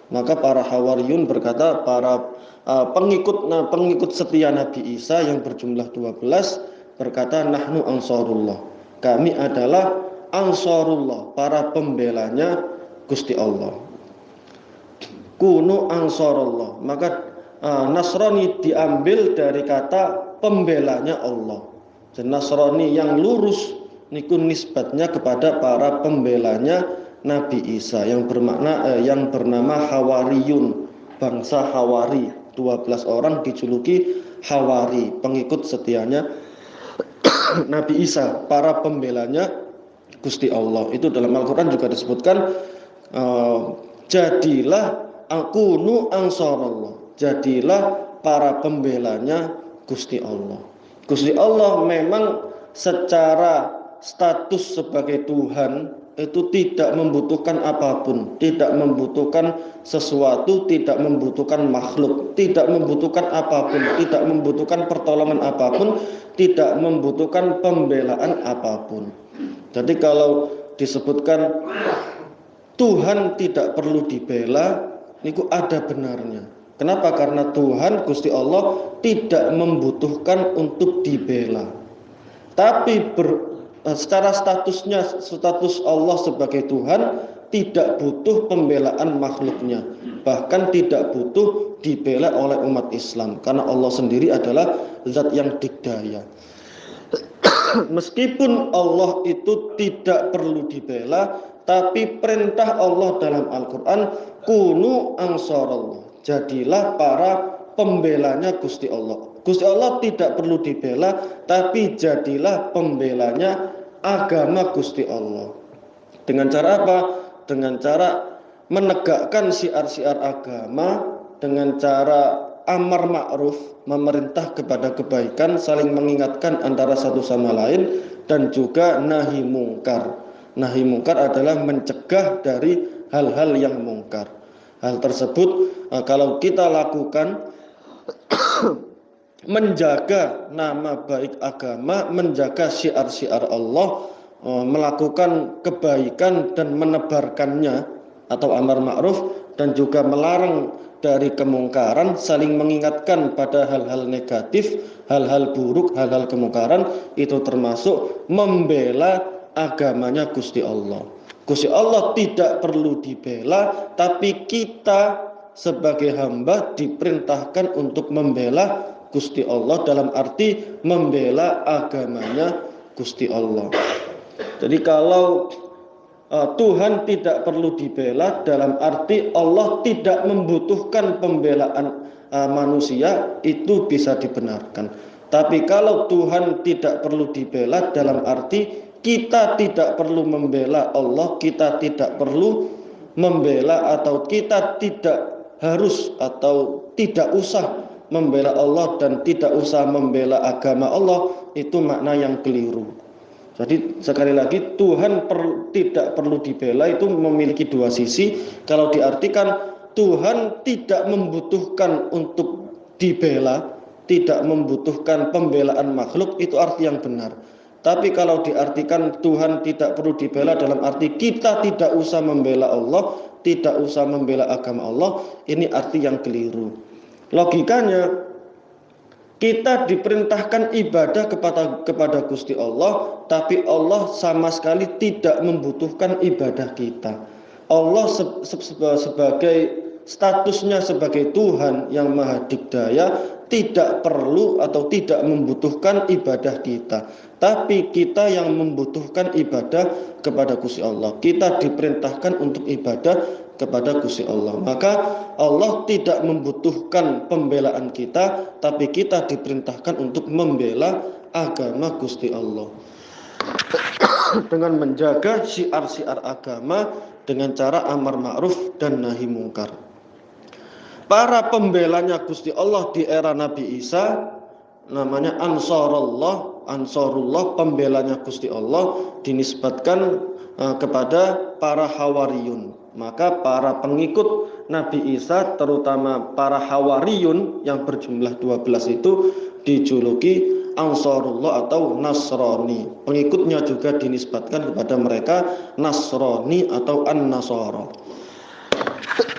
Maka para Hawariyun berkata, para pengikut setia Nabi Isa yang berjumlah 12 berkata, nahnu ansarullah, kami adalah ansarullah, para pembelanya Gusti Allah. Kunu ansarullah, maka Nasrani diambil dari kata pembelanya Allah. Dan Nasrani yang lurus niku nisbatnya kepada para pembelanya Nabi Isa yang bermakna yang bernama Hawariyun, bangsa Hawari. 12 orang dijuluki Hawari, pengikut setianya Nabi Isa, para pembelanya Gusti Allah. Itu dalam Al-Qur'an juga disebutkan, jadilah akunu ansarallah, jadilah para pembelanya Gusti Allah. Gusti Allah memang secara status sebagai Tuhan itu tidak membutuhkan apapun, tidak membutuhkan sesuatu, tidak membutuhkan makhluk, tidak membutuhkan apapun, tidak membutuhkan pertolongan apapun, tidak membutuhkan pembelaan apapun. Jadi kalau disebutkan Tuhan tidak perlu dibela, itu ada benarnya. Kenapa? Karena Tuhan Gusti Allah tidak membutuhkan untuk dibela. Tapi secara status Allah sebagai Tuhan tidak butuh pembelaan makhluknya, bahkan tidak butuh dibela oleh umat Islam, karena Allah sendiri adalah zat yang dikdaya. Meskipun Allah itu tidak perlu dibela, tapi perintah Allah dalam Al-Quran, kunu ansarallah, jadilah para pembelanya Gusti Allah. Gusti Allah tidak perlu dibela, tapi jadilah pembelanya agama Gusti Allah. Dengan cara apa? Dengan cara menegakkan syiar-syiar agama, dengan cara amar ma'ruf, memerintah kepada kebaikan, saling mengingatkan antara satu sama lain, dan juga nahi mungkar. Nahi mungkar adalah mencegah dari hal-hal yang mungkar. Hal tersebut kalau kita lakukan menjaga nama baik agama, menjaga syiar-syiar Allah, melakukan kebaikan dan menebarkannya atau amar ma'ruf, dan juga melarang dari kemungkaran, saling mengingatkan pada hal-hal negatif, hal-hal buruk, hal-hal kemungkaran, itu termasuk membela agamanya Gusti Allah. Gusti Allah tidak perlu dibela, tapi kita sebagai hamba diperintahkan untuk membela Gusti Allah, dalam arti membela agamanya Gusti Allah. Jadi kalau Tuhan tidak perlu dibela, dalam arti Allah tidak membutuhkan pembelaan manusia, itu bisa dibenarkan. Tapi kalau Tuhan tidak perlu dibela, dalam arti kita tidak perlu membela Allah, kita tidak perlu membela, atau kita tidak harus atau tidak usah membela Allah dan tidak usah membela agama Allah, itu makna yang keliru. Jadi sekali lagi, Tuhan tidak perlu dibela itu memiliki dua sisi. Kalau diartikan Tuhan tidak membutuhkan untuk dibela, tidak membutuhkan pembelaan makhluk, itu arti yang benar. Tapi kalau diartikan Tuhan tidak perlu dibela dalam arti kita tidak usah membela Allah, tidak usah membela agama Allah, ini arti yang keliru. Logikanya, kita diperintahkan ibadah kepada Gusti Allah, tapi Allah sama sekali tidak membutuhkan ibadah kita. Allah sebagai statusnya sebagai Tuhan yang maha dikdaya tidak perlu atau tidak membutuhkan ibadah kita, tapi kita yang membutuhkan ibadah kepada Gusti Allah. Kita diperintahkan untuk ibadah kepada Gusti Allah. Maka Allah tidak membutuhkan pembelaan kita, tapi kita diperintahkan untuk membela agama Gusti Allah dengan menjaga syiar-syiar agama, dengan cara amar ma'ruf dan nahi mungkar. Para pembelanya Gusti Allah di era Nabi Isa namanya Ansarullah, pembelanya Gusti Allah, dinisbatkan kepada para Hawariyun. Maka para pengikut Nabi Isa, terutama para Hawariyun yang berjumlah 12 itu dijuluki Ansarullah atau Nasrani. Pengikutnya juga dinisbatkan kepada mereka Nasrani atau An-Nasara.